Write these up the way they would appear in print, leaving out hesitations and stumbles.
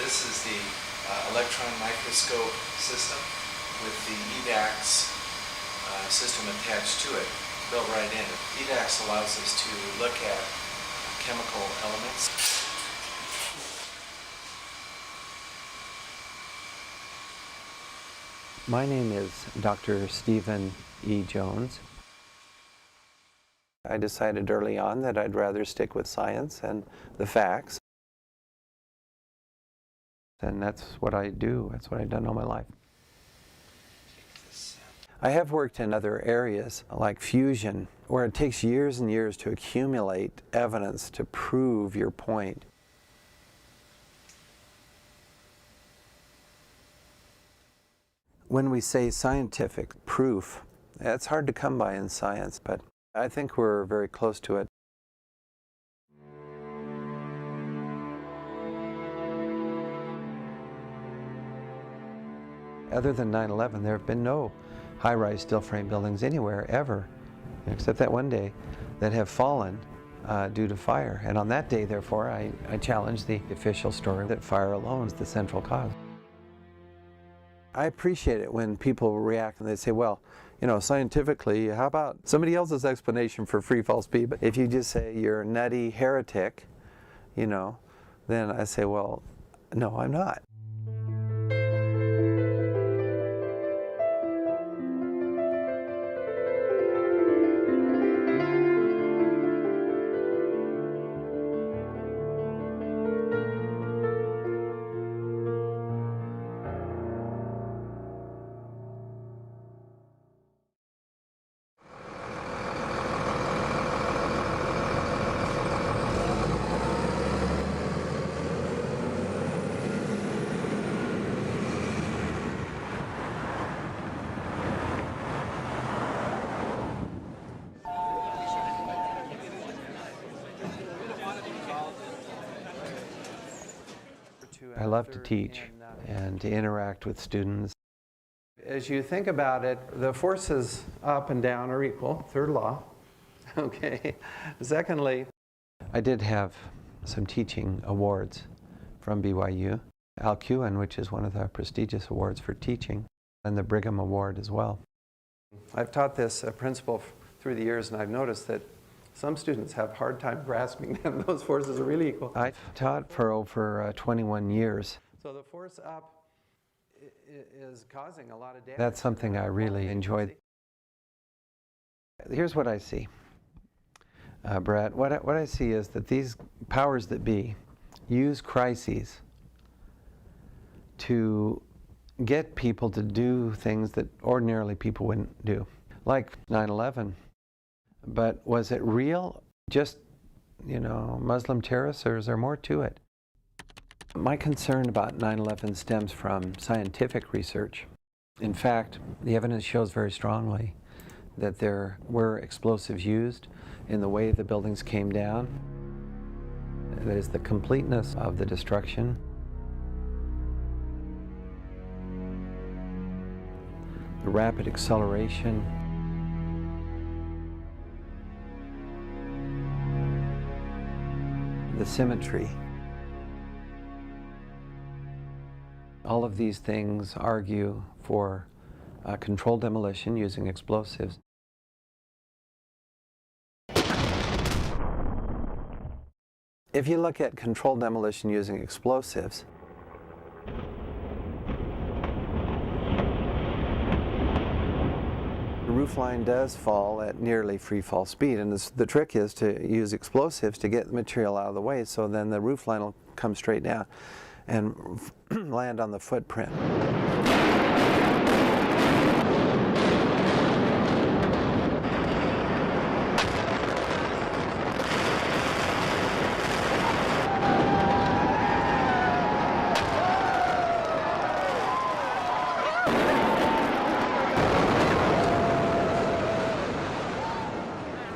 This is the electron microscope system with the EDAX system attached to it, built right in. EDAX allows us to look at chemical elements. My name is Dr. Stephen E. Jones. I decided early on that I'd rather stick with science and the facts. And that's what I do. That's what I've done all my life. I have worked in other areas like fusion, where it takes years and years to accumulate evidence to prove your point. When we say scientific proof, it's hard to come by in science, but I think we're very close to it. Other than 9/11, there have been no high-rise steel frame buildings anywhere, ever, except that one day, that have fallen due to fire. And on that day, therefore, I challenged the official story that fire alone is the central cause. I appreciate it when people react and they say, well, you know, scientifically, how about somebody else's explanation for free fall speed? But if you just say you're a nutty heretic, you know, then I say, well, no, I'm not. I love to teach and to interact with students. As you think about it, the forces up and down are equal, third law. Okay. Secondly, I did have some teaching awards from BYU, Alcuin, which is one of the prestigious awards for teaching, and the Brigham Award as well. I've taught this principle through the years, and I've noticed that some students have a hard time grasping them. Those forces are really equal. I've taught for over 21 years. So the force up is causing a lot of damage. That's something I really enjoyed. Here's what I see, Brett. What I see is that these powers that be use crises to get people to do things that ordinarily people wouldn't do, like 9/11. But was it real? Just, you know, Muslim terrorists, or is there more to it? My concern about 9/11 stems from scientific research. In fact, the evidence shows very strongly that there were explosives used in the way the buildings came down. That is the completeness of the destruction. The rapid acceleration. The symmetry. All of these things argue for controlled demolition using explosives. If you look at controlled demolition using explosives, the roof line does fall at nearly free fall speed, and the trick is to use explosives to get the material out of the way, so then the roof line will come straight down and land on the footprint.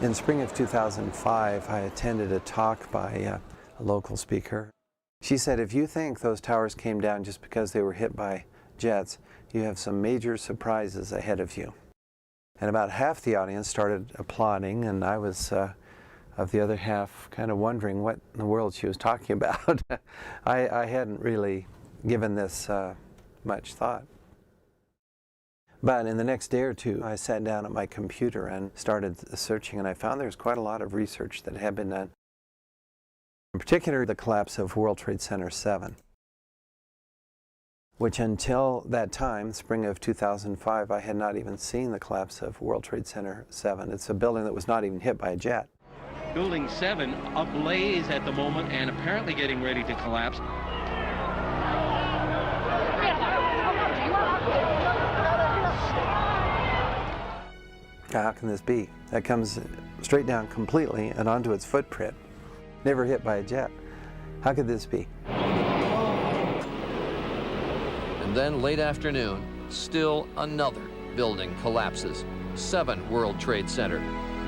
In spring of 2005, I attended a talk by a local speaker. She said, if you think those towers came down just because they were hit by jets, you have some major surprises ahead of you. And about half the audience started applauding, and I was, of the other half, kind of wondering what in the world she was talking about. I hadn't really given this much thought. But in the next day or two, I sat down at my computer and started searching, and I found there's quite a lot of research that had been done, in particular the collapse of World Trade Center 7, which until that time, spring of 2005, I had not even seen the collapse of World Trade Center 7. It's a building that was not even hit by a jet. Building 7 ablaze at the moment and apparently getting ready to collapse. How can this be? That comes straight down completely and onto its footprint, never hit by a jet. How could this be? And then late afternoon, still another building collapses. 7 World Trade Center,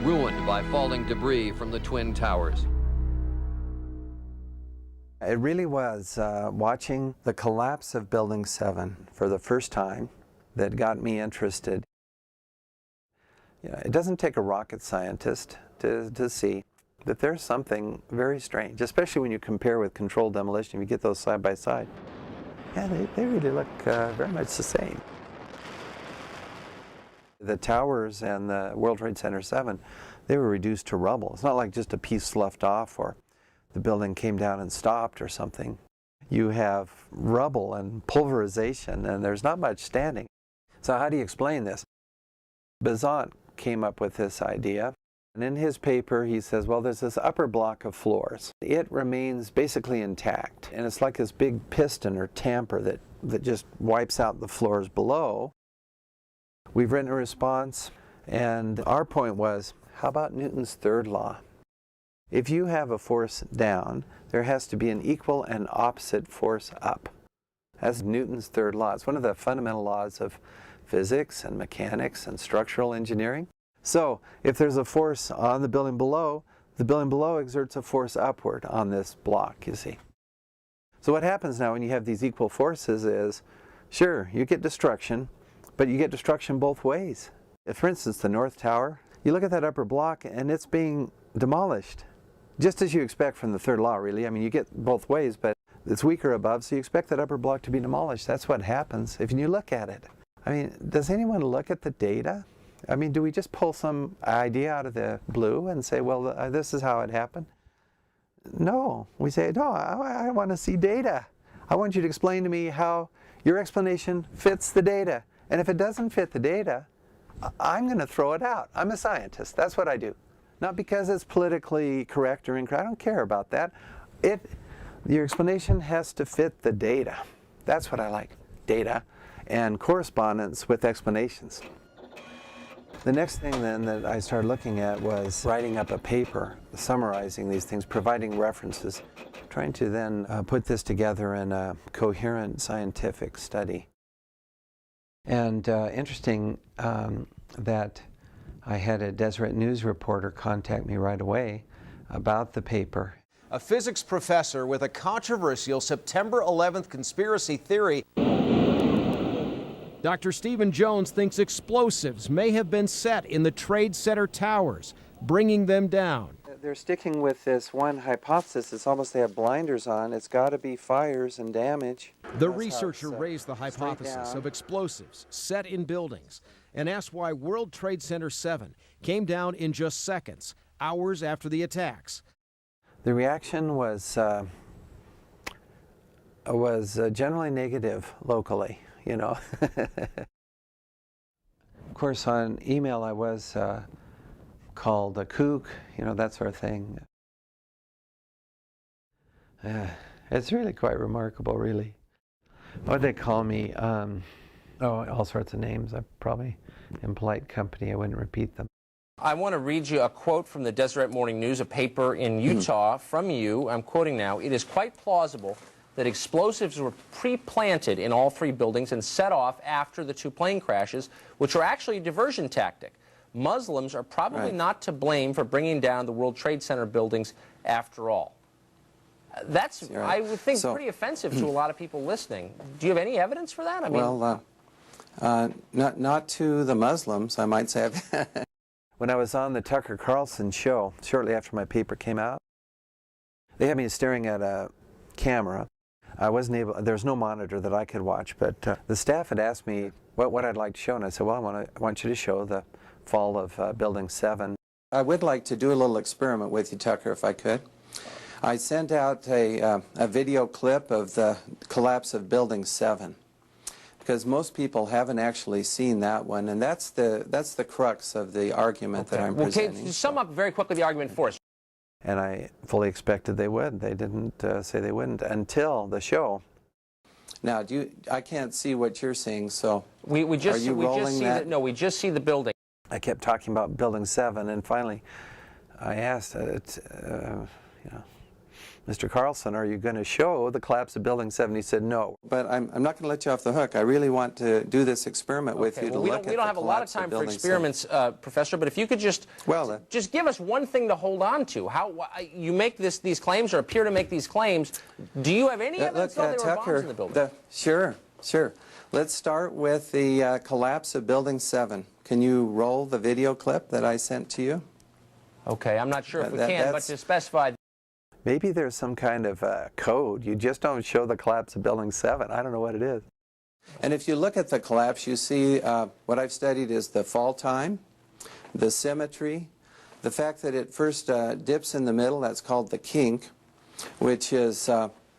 ruined by falling debris from the Twin Towers. It really was watching the collapse of Building 7 for the first time that got me interested. You know, it doesn't take a rocket scientist to see that there's something very strange, especially when you compare with controlled demolition. If you get those side by side, yeah, they really look very much the same. The towers and the World Trade Center 7, they were reduced to rubble. It's not like just a piece sloughed off or the building came down and stopped or something. You have rubble and pulverization, and there's not much standing. So how do you explain this? Meson came up with this idea, and in his paper he says, well, there's this upper block of floors. It remains basically intact, and it's like this big piston or tamper that just wipes out the floors below. We've written a response, and our point was, how about Newton's third law? If you have a force down, there has to be an equal and opposite force up. That's Newton's third law. It's one of the fundamental laws of physics and mechanics and structural engineering. So if there's a force on the building below exerts a force upward on this block, you see. So what happens now when you have these equal forces is, sure, you get destruction, but you get destruction both ways. If, for instance, the North Tower, you look at that upper block and it's being demolished, just as you expect from the third law, really. I mean, you get both ways, but it's weaker above, so you expect that upper block to be demolished. That's what happens if you look at it. I mean, does anyone look at the data? I mean, do we just pull some idea out of the blue and say, well, this is how it happened? No. We say, no, I want to see data. I want you to explain to me how your explanation fits the data. And if it doesn't fit the data, I'm going to throw it out. I'm a scientist. That's what I do. Not because it's politically correct or incorrect. I don't care about that. Your explanation has to fit the data. That's what I like, data and correspondence with explanations. The next thing then that I started looking at was writing up a paper, summarizing these things, providing references, trying to then put this together in a coherent scientific study. And interesting that I had a Deseret News reporter contact me right away about the paper. A physics professor with a controversial September 11th conspiracy theory. Dr. Stephen Jones thinks explosives may have been set in the Trade Center towers, bringing them down. They're sticking with this one hypothesis. It's almost they have blinders on. It's got to be fires and damage. The researcher raised the hypothesis of explosives set in buildings and asked why World Trade Center 7 came down in just seconds, hours after the attacks. The reaction was generally negative locally, you know. Of course, on email I was called a kook, you know, that sort of thing. It's really quite remarkable, really. What they call me, all sorts of names. I probably, in polite company, I wouldn't repeat them. I want to read you a quote from the Deseret Morning News, a paper in Utah from you. I'm quoting now. It is quite plausible that explosives were pre-planted in all 3 buildings and set off after the 2 plane crashes, which were actually a diversion tactic. Muslims are probably not to blame for bringing down the World Trade Center buildings after all. That's, I would think, pretty offensive to a lot of people listening. Do you have any evidence for that? I mean, well, not to the Muslims, I might say. When I was on the Tucker Carlson show, shortly after my paper came out, they had me staring at a camera. I wasn't able, there's no monitor that I could watch, but the staff had asked me what I'd like to show, and I said, well, I want you to show the fall of Building 7. I would like to do a little experiment with you, Tucker, if I could. I sent out a video clip of the collapse of Building 7, because most people haven't actually seen that one, and that's the crux of the argument that I'm presenting. Well, sum up very quickly the argument for us. And I fully expected they would. They didn't say they wouldn't until the show. Now, I can't see what you're seeing, so we just see that? No, we just see the building. I kept talking about Building 7, and finally I asked, Mr. Carlson, are you going to show the collapse of Building 7? He said no. But I'm not going to let you off the hook. I really want to do this experiment with you to look at the collapse of Building 7. We don't have a lot of time for experiments, Professor, but if you could just give us one thing to hold on to. How you make these claims or appear to make these claims. Do you have any evidence that there were bombs in the building? Sure. Let's start with the collapse of Building 7. Can you roll the video clip that I sent to you? Okay, I'm not sure if we can, but to specify. Maybe there's some kind of code. You just don't show the collapse of Building 7. I don't know what it is. And if you look at the collapse, you see what I've studied is the fall time, the symmetry, the fact that it first dips in the middle, that's called the kink, which is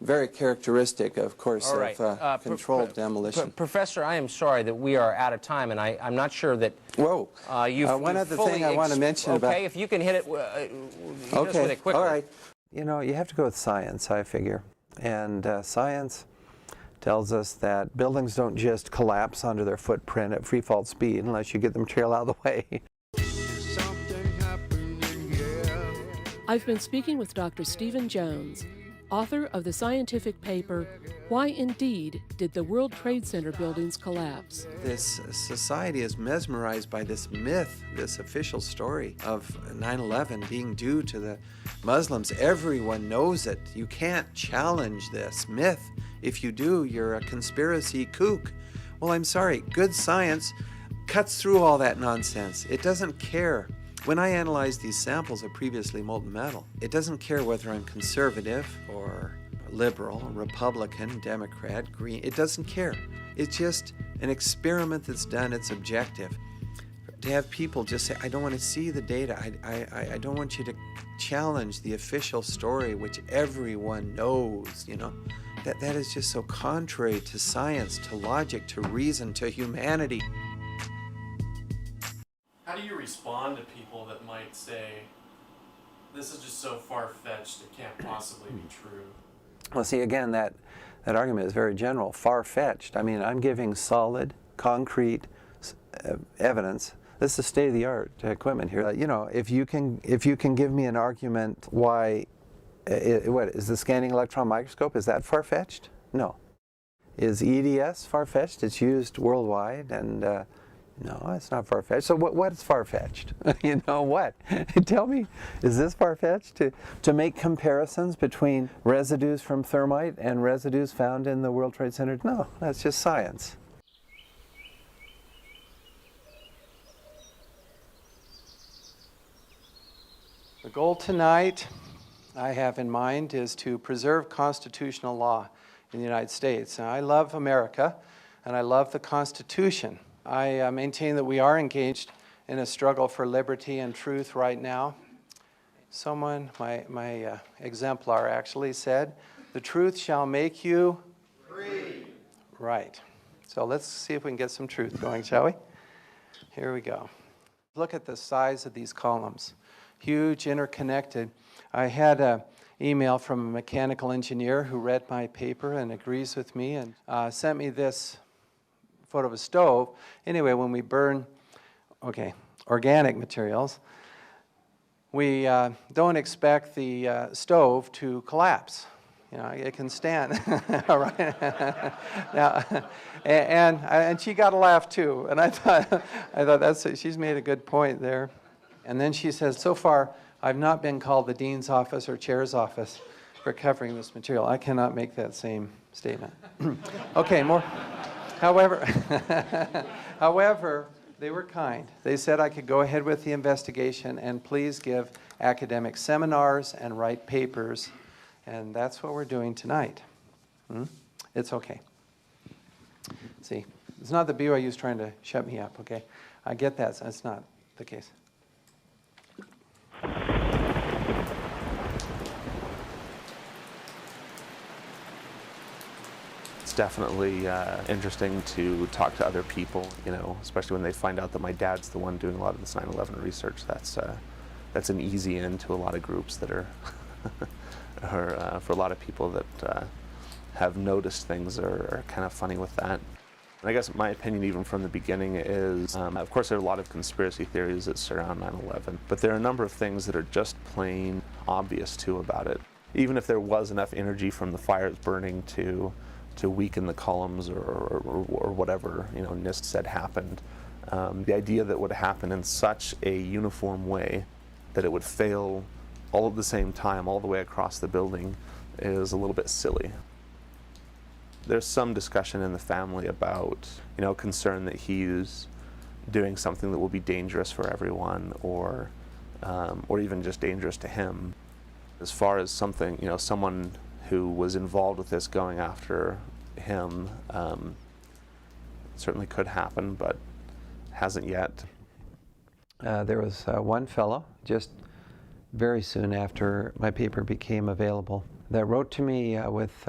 very characteristic, of course, of controlled demolition. Professor, I am sorry that we are out of time, and I'm not sure that one other thing I want to mention about... Okay, if you can hit it, just with it quickly. All right. You know, you have to go with science, I figure. And science tells us that buildings don't just collapse under their footprint at free fall speed unless you get the material out of the way. I've been speaking with Dr. Stephen Jones, author of the scientific paper, Why Indeed Did the World Trade Center Buildings Collapse? This society is mesmerized by this myth, this official story of 9/11 being due to the Muslims. Everyone knows it. You can't challenge this myth. If you do, you're a conspiracy kook. Well, I'm sorry, good science cuts through all that nonsense. It doesn't care. When I analyze these samples of previously molten metal, it doesn't care whether I'm conservative or liberal, Republican, Democrat, Green. It doesn't care. It's just an experiment that's done its objective. To have people just say, I don't want to see the data. I don't want you to challenge the official story, which everyone knows, you know. That is just so contrary to science, to logic, to reason, to humanity. How do you respond to people that might say, this is just so far-fetched, it can't possibly be true? Well, see, again, that argument is very general, far-fetched. I mean, I'm giving solid, concrete evidence. This is state-of-the-art equipment here. You know, if you can give me an argument why, what, is the scanning electron microscope, is that far-fetched? No. Is EDS far-fetched? It's used worldwide, and no, it's not far-fetched. So what's far-fetched? You know what? Tell me, is this far-fetched to make comparisons between residues from thermite and residues found in the World Trade Center? No, that's just science. The goal tonight I have in mind is to preserve constitutional law in the United States. Now, I love America, and I love the Constitution. I maintain that we are engaged in a struggle for liberty and truth right now. Someone, my exemplar actually said, the truth shall make you free. Right. So let's see if we can get some truth going, shall we? Here we go. Look at the size of these columns. Huge, interconnected. I had an email from a mechanical engineer who read my paper and agrees with me and sent me this photo of a stove. Anyway, when we burn, organic materials, we don't expect the stove to collapse. You know, it can stand. All right. Now, and she got a laugh too. And I thought she's made a good point there. And then she says, so far, I've not been called the dean's office or chair's office for covering this material. I cannot make that same statement. Okay, more. However, they were kind. They said I could go ahead with the investigation and please give academic seminars and write papers, and that's what we're doing tonight. It's okay. See, it's not that BYU's trying to shut me up, okay? I get that. That's not the case. It's definitely interesting to talk to other people, you know, especially when they find out that my dad's the one doing a lot of this 9/11 research. That's an easy in to a lot of groups that are, or for a lot of people that have noticed things are kind of funny with that. And I guess my opinion, even from the beginning, is, of course, there are a lot of conspiracy theories that surround 9/11, but there are a number of things that are just plain obvious, too, about it. Even if there was enough energy from the fires burning to weaken the columns or whatever, you know, NIST said happened, the idea that it would happen in such a uniform way that it would fail all at the same time, all the way across the building, is a little bit silly. There's some discussion in the family about, you know, concern that he's doing something that will be dangerous for everyone, or even just dangerous to him. As far as something, you know, someone who was involved with this going after him, certainly could happen, but hasn't yet. There was one fellow, just very soon after my paper became available, that wrote to me with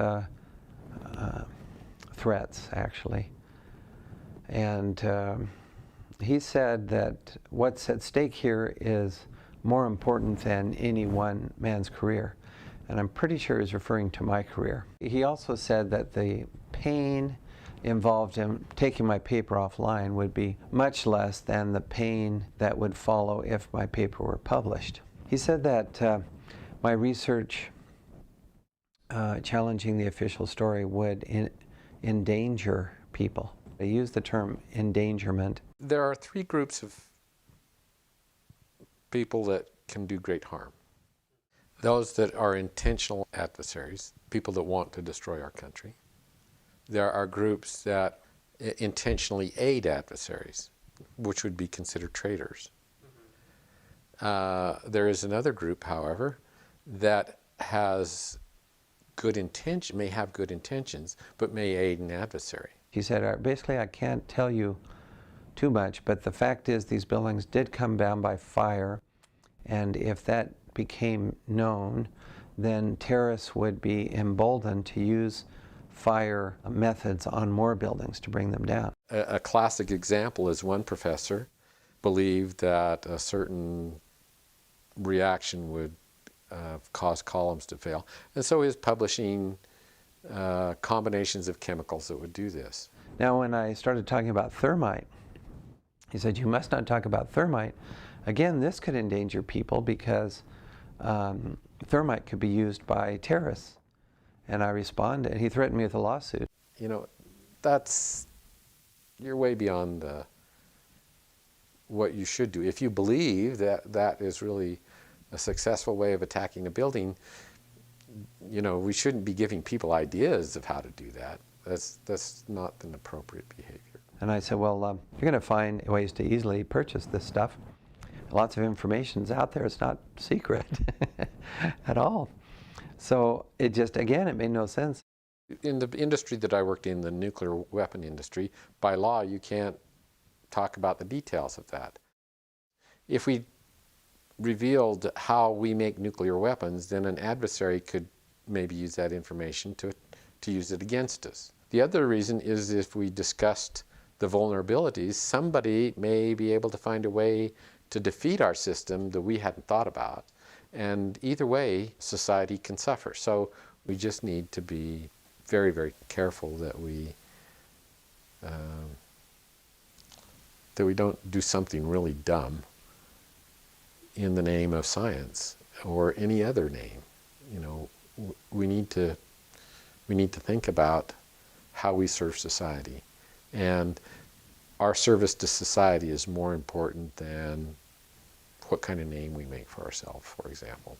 threats, actually. And he said that what's at stake here is more important than any one man's career. And I'm pretty sure he's referring to my career. He also said that the pain involved in taking my paper offline would be much less than the pain that would follow if my paper were published. He said that my research challenging the official story would endanger people. They use the term endangerment. There are three groups of people that can do great harm. Those that are intentional adversaries, people that want to destroy our country. There are groups that intentionally aid adversaries, which would be considered traitors. There is another group, however, that has good intention, may have good intentions, but may aid an adversary. He said, basically, I can't tell you too much, but the fact is these buildings did come down by fire, and if that became known, then terrorists would be emboldened to use fire methods on more buildings to bring them down. A classic example is one professor believed that a certain reaction would cause columns to fail, and so he was publishing combinations of chemicals that would do this. Now, when I started talking about thermite, he said, you must not talk about thermite. Again, this could endanger people because thermite could be used by terrorists. And I responded. He threatened me with a lawsuit. You know, you're way beyond what you should do. If you believe that that is really a successful way of attacking a building, you know, we shouldn't be giving people ideas of how to do that. That's not an appropriate behavior. And I said, well, you're going to find ways to easily purchase this stuff. Lots of information's out there. It's not secret at all. So it just, again, it made no sense. In the industry that I worked in, the nuclear weapon industry, by law, you can't talk about the details of that. If we revealed how we make nuclear weapons, then an adversary could maybe use that information to use it against us. The other reason is if we discussed the vulnerabilities, somebody may be able to find a way to defeat our system that we hadn't thought about. And either way, society can suffer. So we just need to be very, very careful that we don't do something really dumb in the name of science or any other name. You know, we need to think about how we serve society, and our service to society is more important than what kind of name we make for ourselves, for example.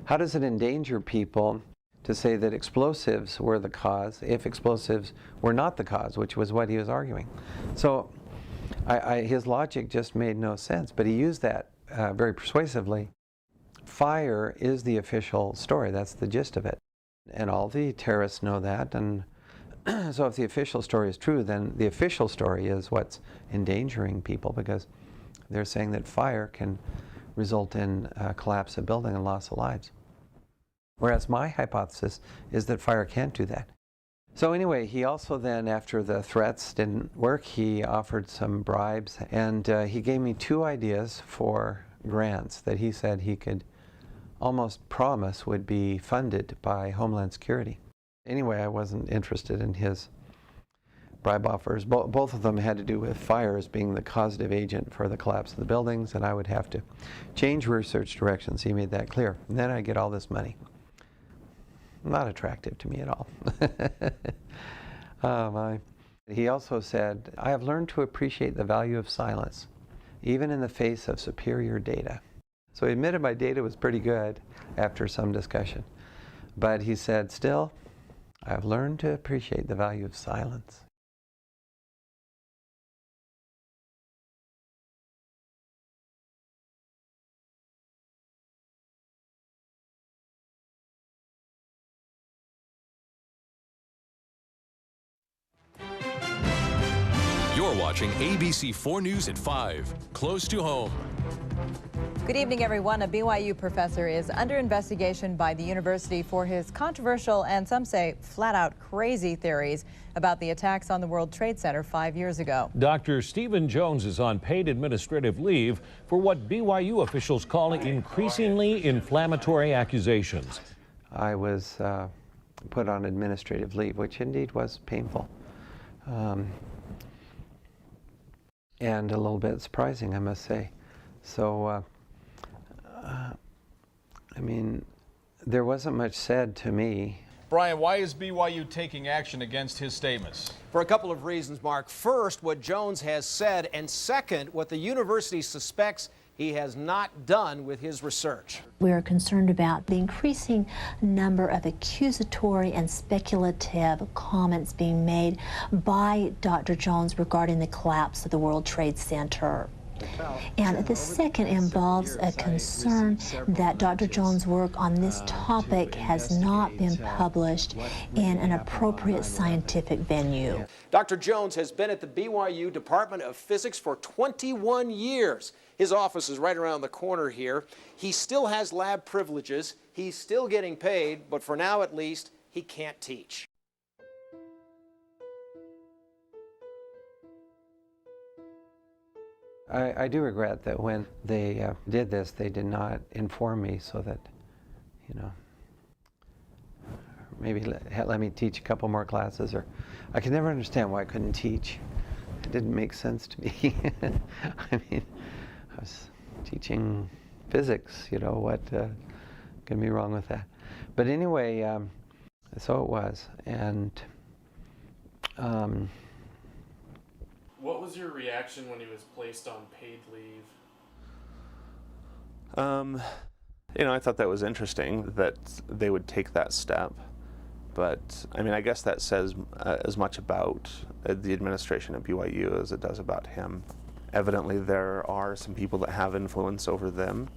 How does it endanger people to say that explosives were the cause if explosives were not the cause, which was what he was arguing? So his logic just made no sense, but he used that very persuasively. Fire is the official story. That's the gist of it. And all the terrorists know that, and so if the official story is true, then the official story is what's endangering people, because they're saying that fire can result in collapse of building and loss of lives. Whereas my hypothesis is that fire can't do that. So anyway, he also then, after the threats didn't work, he offered some bribes, and he gave me 2 ideas for grants that he said he could almost promise would be funded by Homeland Security. Anyway, I wasn't interested in his bribe offers. Both of them had to do with fires being the causative agent for the collapse of the buildings, and I would have to change research directions. He made that clear. And then I get all this money. Not attractive to me at all. He also said, I have learned to appreciate the value of silence, even in the face of superior data. So he admitted my data was pretty good after some discussion. But he said, still, I've learned to appreciate the value of silence. You're watching ABC 4 News at 5, close to home. Good evening, everyone. A BYU professor is under investigation by the university for his controversial and some say flat-out crazy theories about the attacks on the World Trade Center 5 years ago. Dr. Stephen Jones is on paid administrative leave for what BYU officials call increasingly inflammatory accusations. I was put on administrative leave, which indeed was painful. And a little bit surprising, I must say. So, I mean, there wasn't much said to me. Brian, why is BYU taking action against his statements? For a couple of reasons, Mark. First, what Jones has said, and second, what the university suspects he has not done with his research. We are concerned about the increasing number of accusatory and speculative comments being made by Dr. Jones regarding the collapse of the World Trade Center. And the second involves a concern that Dr. Jones' work on this topic has not been published in an appropriate scientific venue. Dr. Jones has been at the BYU Department of Physics for 21 years. His office is right around the corner here. He still has lab privileges. He's still getting paid, but for now at least, he can't teach. I do regret that when they did this, they did not inform me so that, you know, maybe let me teach a couple more classes. Or I could never understand why I couldn't teach. It didn't make sense to me. I mean, I was teaching physics, you know, what could be wrong with that? But anyway, so it was. And what was your reaction when he was placed on paid leave? You know, I thought that was interesting that they would take that step. But, I mean, I guess that says as much about the administration at BYU as it does about him. Evidently, there are some people that have influence over them,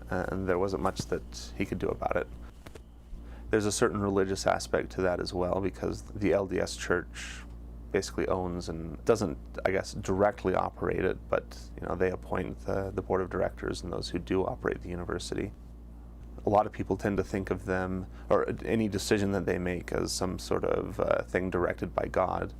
and there wasn't much that he could do about it. There's a certain religious aspect to that as well, because the LDS Church basically owns and doesn't, I guess, directly operate it, but, you know, they appoint the board of directors and those who do operate the university. A lot of people tend to think of them, or any decision that they make, as some sort of thing directed by God.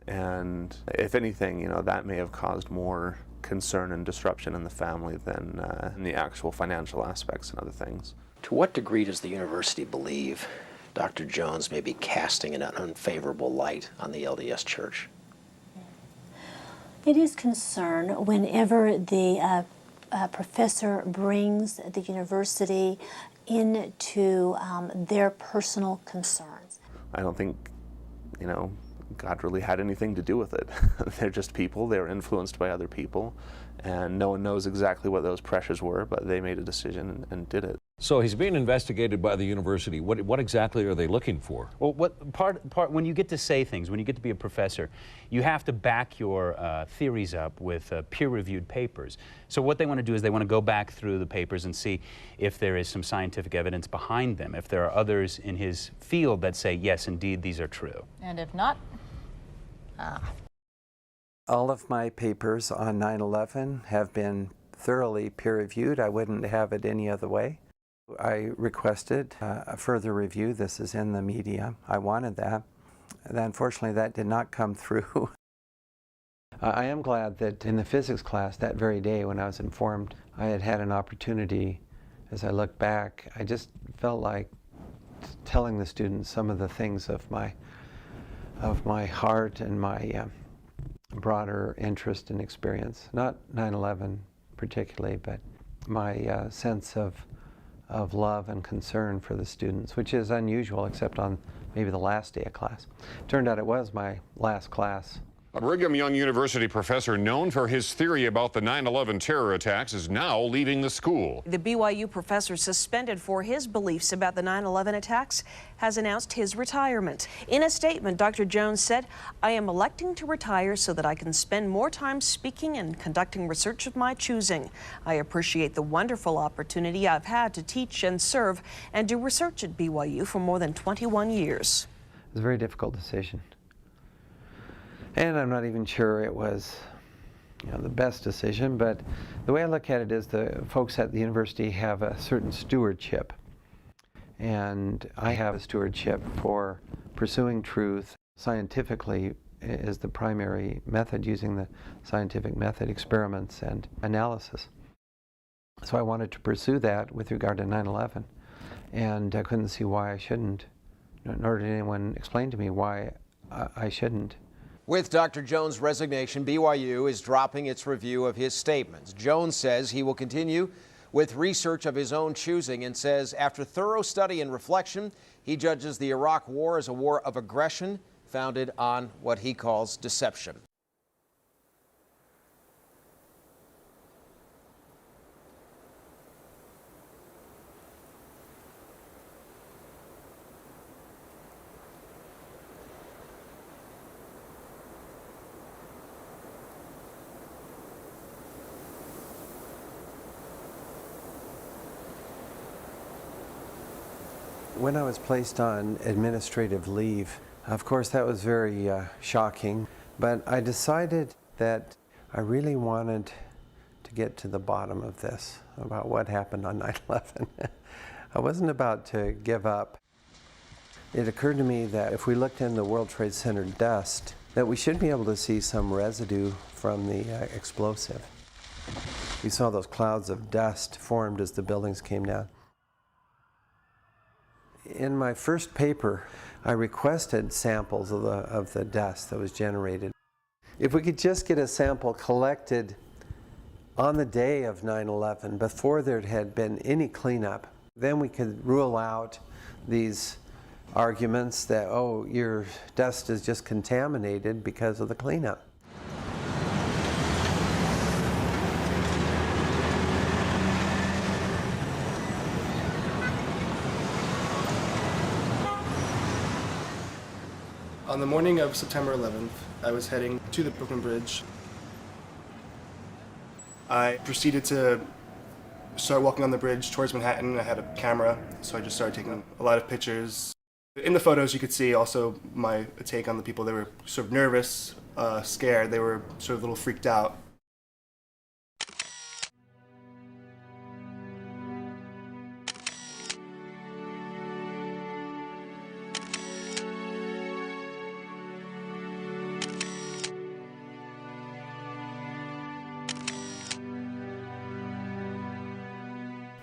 And if anything, you know, that may have caused more concern and disruption in the family than the actual financial aspects and other things. To what degree does the university believe Dr. Jones may be casting an unfavorable light on the LDS Church? It is concern whenever the professor brings the university into their personal concerns. I don't think, you know, God really had anything to do with it. They're just people. They're influenced by other people, and no one knows exactly what those pressures were, but they made a decision and did it. So he's being investigated by the university. What exactly are they looking for? Well, when you get to say things, when you get to be a professor, you have to back your theories up with peer-reviewed papers. So what they want to do is they want to go back through the papers and see if there is some scientific evidence behind them, if there are others in his field that say, yes, indeed, these are true. And if not, All of my papers on 9/11 have been thoroughly peer-reviewed. I wouldn't have it any other way. I requested a further review. This is in the media. I wanted that. And unfortunately, that did not come through. I am glad that in the physics class that very day when I was informed, I had had an opportunity. As I look back, I just felt like telling the students some of the things of my heart and my broader interest and experience. Not 9/11 particularly, but my sense of love and concern for the students, which is unusual except on maybe the last day of class. Turned out it was my last class. A Brigham Young University professor known for his theory about the 9/11 terror attacks is now leaving the school. The BYU professor suspended for his beliefs about the 9/11 attacks has announced his retirement. In a statement, Dr. Jones said, "I am electing to retire so that I can spend more time speaking and conducting research of my choosing. I appreciate the wonderful opportunity I've had to teach and serve and do research at BYU for more than 21 years. It was a very difficult decision. And I'm not even sure it was, the best decision, but the way I look at it is the folks at the university have a certain stewardship. And I have a stewardship for pursuing truth scientifically is the primary method, using the scientific method, experiments and analysis. So I wanted to pursue that with regard to 9/11, and I couldn't see why I shouldn't, nor did anyone explain to me why I shouldn't. With Dr. Jones' resignation, BYU is dropping its review of his statements. Jones says he will continue with research of his own choosing and says after thorough study and reflection, he judges the Iraq War as a war of aggression founded on what he calls deception. When I was placed on administrative leave, of course that was very shocking, but I decided that I really wanted to get to the bottom of this, about what happened on 9/11. I wasn't about to give up. It occurred to me that if we looked in the World Trade Center dust, that we should be able to see some residue from the explosive. We saw those clouds of dust formed as the buildings came down. In my first paper, I requested samples of the dust that was generated. If we could just get a sample collected on the day of 9/11, before there had been any cleanup, then we could rule out these arguments that, oh, your dust is just contaminated because of the cleanup. On the morning of September 11th, I was heading to the Brooklyn Bridge. I proceeded to start walking on the bridge towards Manhattan. I had a camera, so I just started taking a lot of pictures. In the photos, you could see also my take on the people. They were sort of nervous, scared. They were sort of a little freaked out.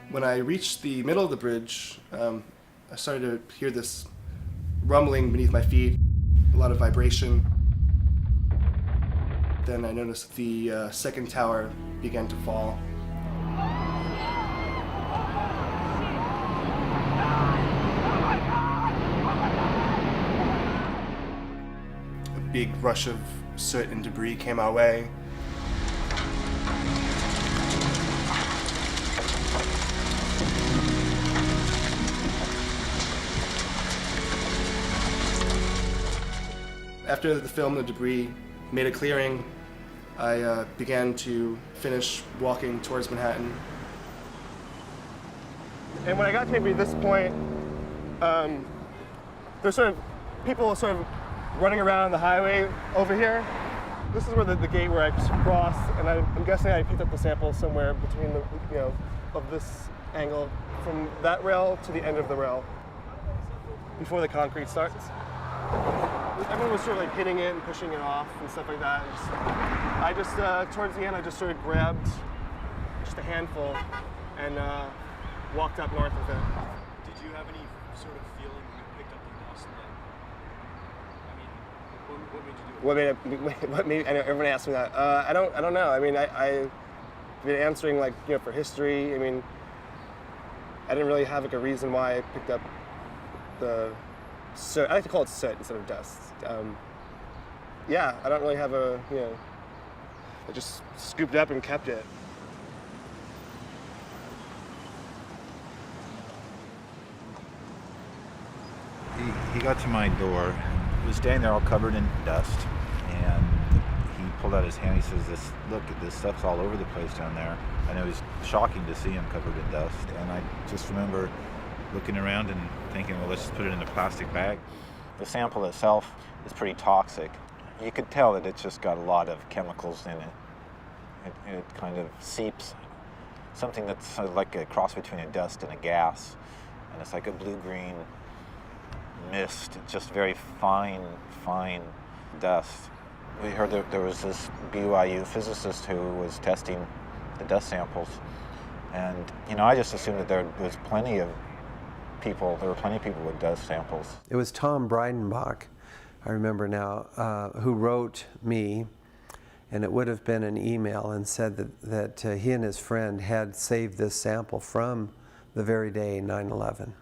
When I reached the middle of the bridge, I started to hear this rumbling beneath my feet, a lot of vibration. Then I noticed the second tower began to fall. A big rush of soot and debris came our way. After the film, the debris made a clearing, I began to finish walking towards Manhattan. And when I got to maybe this point, there's sort of people sort of running around the highway over here. This is where the gate where I just crossed, and I'm guessing I picked up the sample somewhere between the, of this angle, from that rail to the end of the rail, before the concrete starts. Everyone was sort of like hitting it and pushing it off and stuff like that. Towards the end, I just sort of grabbed just a handful and walked up north with it. Did you have any sort of feeling when you picked up the dust that, what made you do it? Everyone asks me that. I don't know. I mean, I've been answering like, for history. I mean, I didn't really have like a reason why I picked up the soot. I like to call it soot instead of dust. Yeah, I don't really have a, I just scooped it up and kept it. He got to my door, he was standing there all covered in dust, and he pulled out his hand. He says, "Look, this stuff's all over the place down there." And it was shocking to see him covered in dust. And I just remember looking around and thinking, well, let's just put it in a plastic bag. The sample itself is pretty toxic. You could tell that it's just got a lot of chemicals in it. It kind of seeps, something that's like a cross between a dust and a gas. And it's like a blue-green mist, just very fine dust. We heard that there was this BYU physicist who was testing the dust samples. And, I just assumed that there was plenty of people, with dust samples. It was Tom Breidenbach, I remember now, who wrote me, and it would have been an email, and said that he and his friend had saved this sample from the very day 9/11,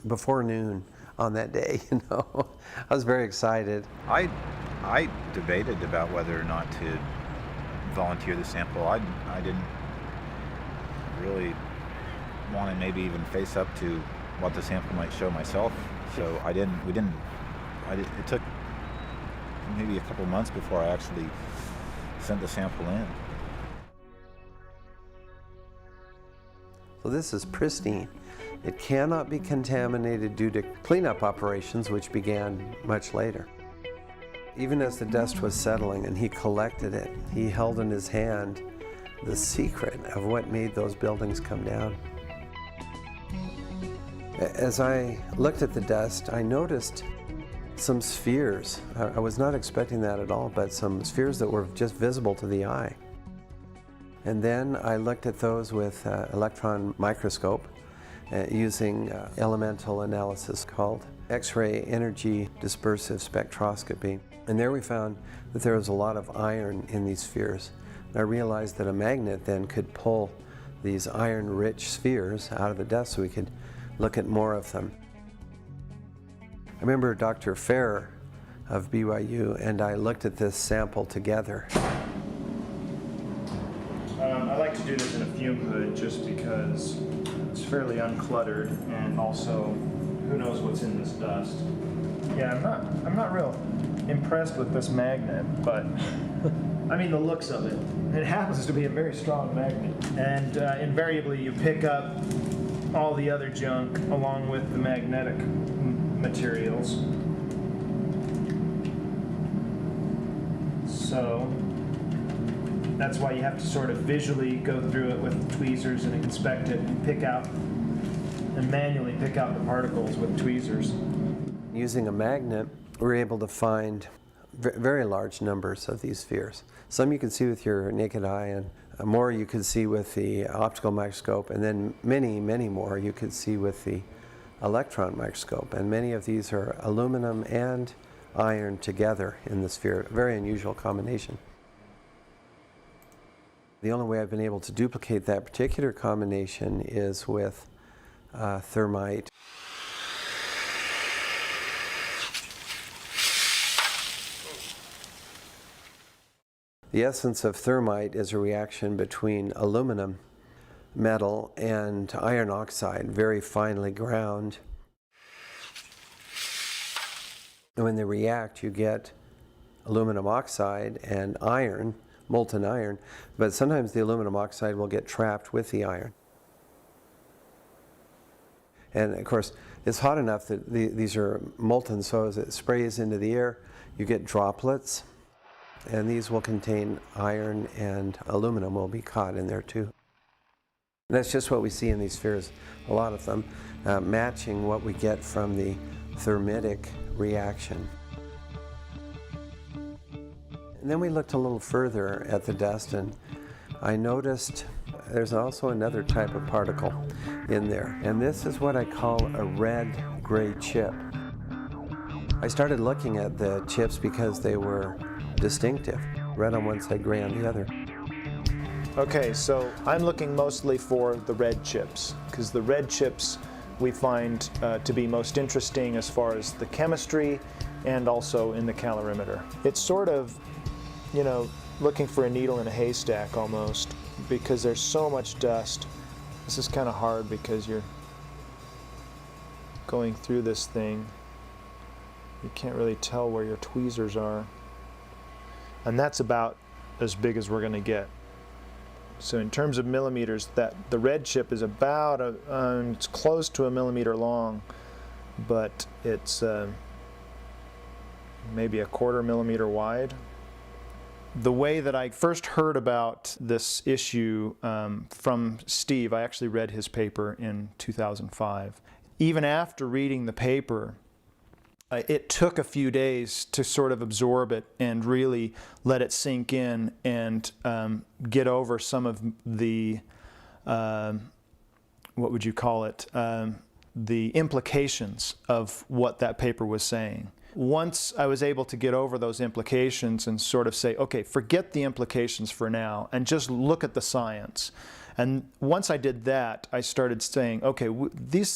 before noon on that day, I was very excited. I debated about whether or not to volunteer the sample. I didn't really want to maybe even face up to what the sample might show myself, so it took maybe a couple months before I actually sent the sample in. So this is pristine. It cannot be contaminated due to cleanup operations, which began much later. Even as the dust was settling and he collected it, he held in his hand the secret of what made those buildings come down. As I looked at the dust, I noticed some spheres. I was not expecting that at all, but some spheres that were just visible to the eye. And then I looked at those with electron microscope using elemental analysis called X-ray energy dispersive spectroscopy. And there we found that there was a lot of iron in these spheres. And I realized that a magnet then could pull these iron-rich spheres out of the dust so we could look at more of them. I remember Dr. Ferrer of BYU and I looked at this sample together. I like to do this in a fume hood just because it's fairly uncluttered, and also who knows what's in this dust. Yeah, I'm not real impressed with this magnet, but I mean the looks of it. It happens to be a very strong magnet, and invariably you pick up all the other junk along with the magnetic materials. So that's why you have to sort of visually go through it with tweezers and inspect it and pick out and manually pick out the particles with tweezers. Using a magnet, we're able to find very large numbers of these spheres. Some you can see with your naked eye, and more you can see with the optical microscope, and then many more you can see with the electron microscope. And many of these are aluminum and iron together in the sphere, a very unusual combination. The only way I've been able to duplicate that particular combination is with thermite. The essence of thermite is a reaction between aluminum metal and iron oxide, very finely ground. And when they react, you get aluminum oxide and iron, molten iron, but sometimes the aluminum oxide will get trapped with the iron. And of course, it's hot enough that these are molten, so as it sprays into the air, you get droplets, and these will contain iron, and aluminum will be caught in there too. And that's just what we see in these spheres, a lot of them, matching what we get from the thermitic reaction. And then we looked a little further at the dust, and I noticed there's also another type of particle in there, and this is what I call a red-gray chip. I started looking at the chips because they were distinctive, red on one side, gray on the other. Okay, so I'm looking mostly for the red chips, because the red chips we find to be most interesting as far as the chemistry and also in the calorimeter. It's sort of, you know, looking for a needle in a haystack almost, because there's so much dust. This is kind of hard because you're going through this thing. You can't really tell where your tweezers are. And that's about as big as we're going to get. So in terms of millimeters, the red chip is about it's close to a millimeter long, but it's maybe a 1/4 millimeter wide. The way that I first heard about this issue from Steve, I actually read his paper in 2005. Even after reading the paper, it took a few days to sort of absorb it and really let it sink in and get over some of the, what would you call it, the implications of what that paper was saying. Once I was able to get over those implications and sort of say, okay, forget the implications for now and just look at the science. And once I did that, I started saying, okay,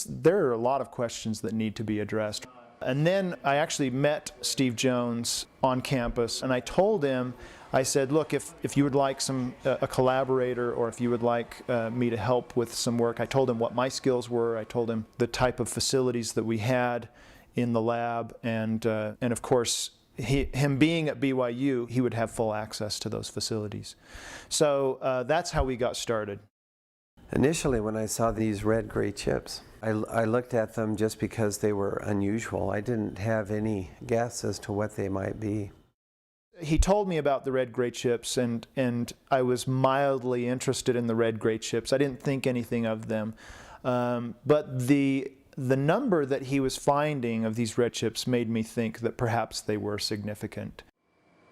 there are a lot of questions that need to be addressed. And then I actually met Steve Jones on campus, and I told him, I said, look, if you would like a collaborator, or if you would like me to help with some work, I told him what my skills were. I told him the type of facilities that we had in the lab, and of course, him being at BYU, he would have full access to those facilities. So that's how we got started. Initially, when I saw these red-gray chips, I looked at them just because they were unusual. I didn't have any guess as to what they might be. He told me about the red-gray chips, and I was mildly interested in the red-gray chips. I didn't think anything of them. But the number that he was finding of these red chips made me think that perhaps they were significant.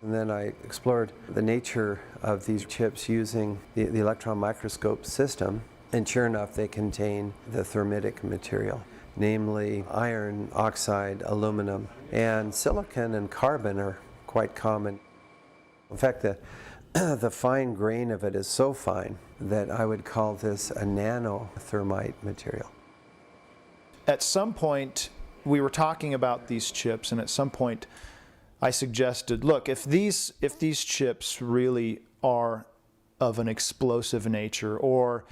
And then I explored the nature of these chips using the electron microscope system, and sure enough, they contain the thermitic material, namely iron oxide, aluminum, and silicon and carbon are quite common. In fact, the fine grain of it is so fine that I would call this a nano-thermite material. At some point, we were talking about these chips, and at some point, I suggested, look, if these chips really are of an explosive nature or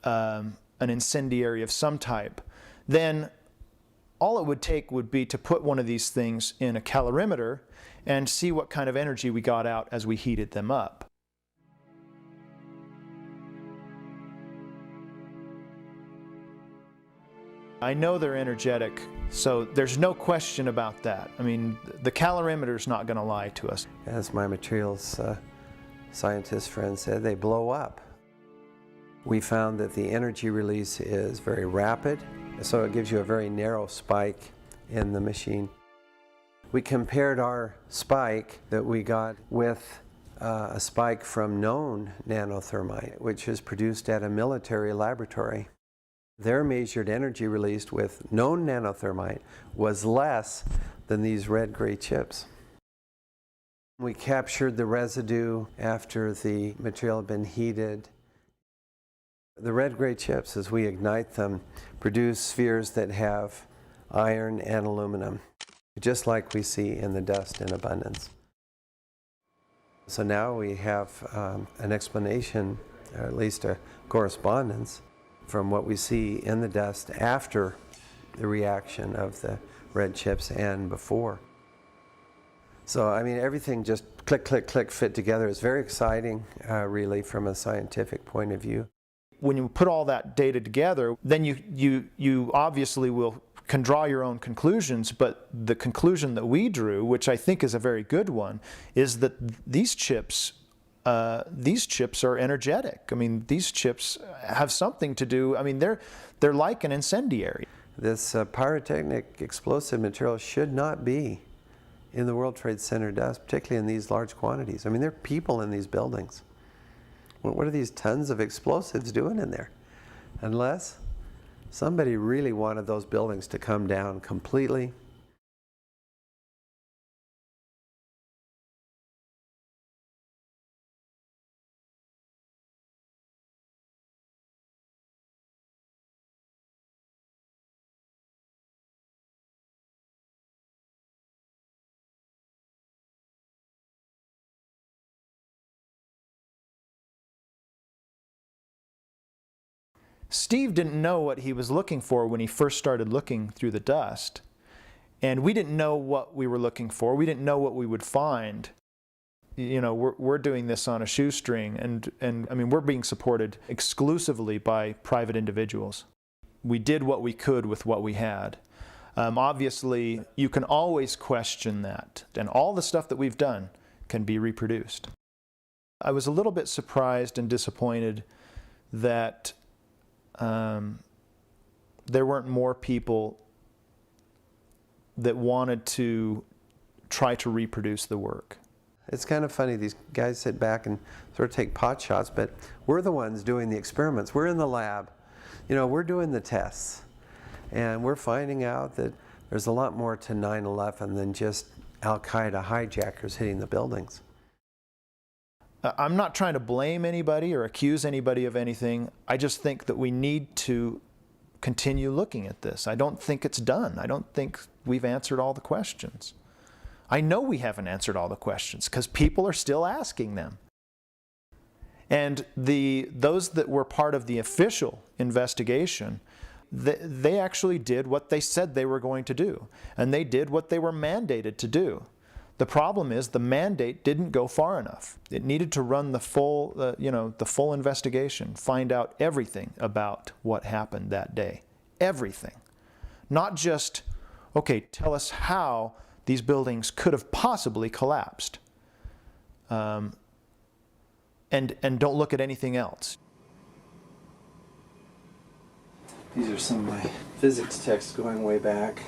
an incendiary of some type, then all it would take would be to put one of these things in a calorimeter and see what kind of energy we got out as we heated them up. I know they're energetic, so there's no question about that. I mean, the calorimeter's not going to lie to us. As my materials scientist friend said, they blow up. We found that the energy release is very rapid, so it gives you a very narrow spike in the machine. We compared our spike that we got with a spike from known nano-thermite, which is produced at a military laboratory. Their measured energy released with known nano-thermite was less than these red-gray chips. We captured the residue after the material had been heated. The red-gray chips, as we ignite them, produce spheres that have iron and aluminum, just like we see in the dust in abundance. So now we have an explanation, or at least a correspondence, from what we see in the dust after the reaction of the red chips and before. So, I mean, everything just click, click, click fit together. It's very exciting, really, from a scientific point of view. When you put all that data together, then you obviously can draw your own conclusions, but the conclusion that we drew, which I think is a very good one, is that these chips are energetic. I mean, these chips have something to do, I mean, they're like an incendiary. This pyrotechnic explosive material should not be in the World Trade Center dust, particularly in these large quantities. I mean, there are people in these buildings. What are these tons of explosives doing in there? Unless somebody really wanted those buildings to come down completely. Steve didn't know what he was looking for when he first started looking through the dust. And we didn't know what we were looking for. We didn't know what we would find. You know, we're doing this on a shoestring, and I mean, we're being supported exclusively by private individuals. We did what we could with what we had. Obviously, you can always question that, and all the stuff that we've done can be reproduced. I was a little bit surprised and disappointed that there weren't more people that wanted to try to reproduce the work. It's kind of funny, these guys sit back and sort of take pot shots, but we're the ones doing the experiments. We're in the lab. You know, we're doing the tests. And we're finding out that there's a lot more to 9/11 than just Al-Qaeda hijackers hitting the buildings. I'm not trying to blame anybody or accuse anybody of anything. I just think that we need to continue looking at this. I don't think it's done. I don't think we've answered all the questions. I know we haven't answered all the questions because people are still asking them. And those that were part of the official investigation, they actually did what they said they were going to do. And they did what they were mandated to do. The problem is the mandate didn't go far enough. It needed to run the full, the full investigation, find out everything about what happened that day. Everything. Not just, okay, tell us how these buildings could have possibly collapsed. And don't look at anything else. These are some of my physics texts going way back.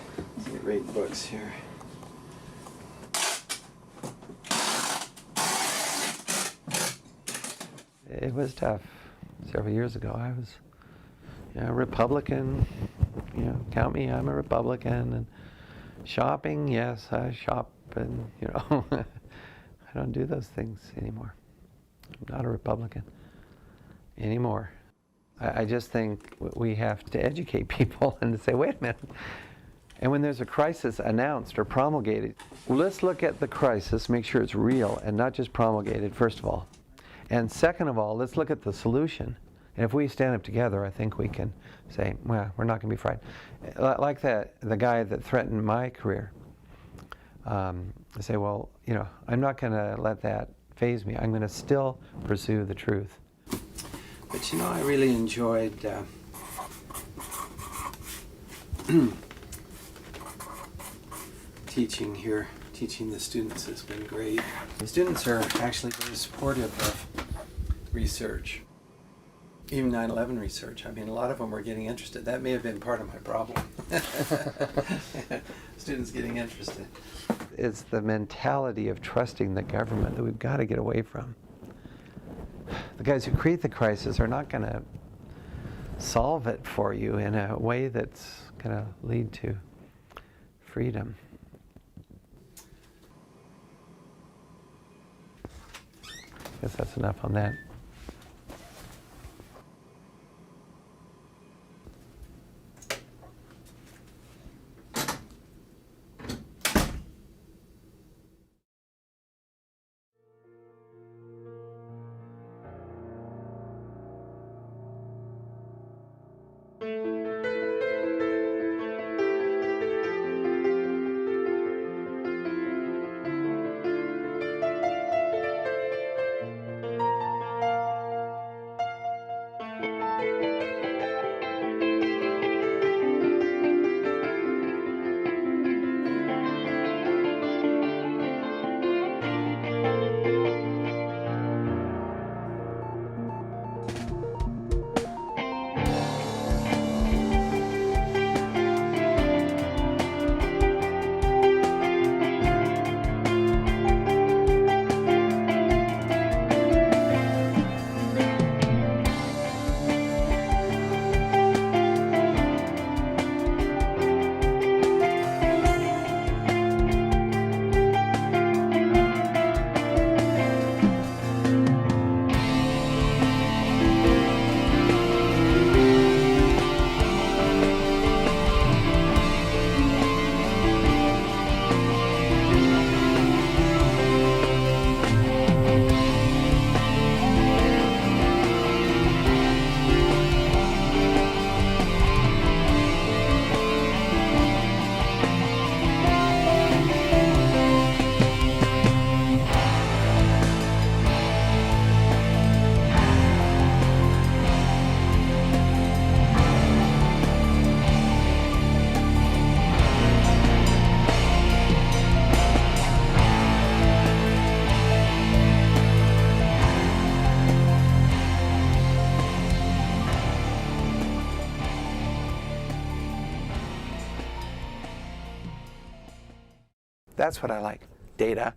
Great books here. It was tough. Several years ago, I was a Republican. You know, count me, I'm a Republican. And shopping, yes, I shop, and you know, I don't do those things anymore. I'm not a Republican anymore. I just think we have to educate people and to say, wait a minute. And when there's a crisis announced or promulgated, let's look at the crisis, make sure it's real and not just promulgated, first of all. And second of all, let's look at the solution. And if we stand up together, I think we can say, well, we're not going to be frightened. Like the guy that threatened my career. I say, well, you know, I'm not going to let that faze me. I'm going to still pursue the truth. But you know, I really enjoyed teaching here. Teaching the students has been great. The students are actually very supportive of research, even 9/11 research. I mean, a lot of them were getting interested. That may have been part of my problem. Students getting interested. It's the mentality of trusting the government that we've got to get away from. The guys who create the crisis are not going to solve it for you in a way that's going to lead to freedom. I guess that's enough on that. That's what I like. Data.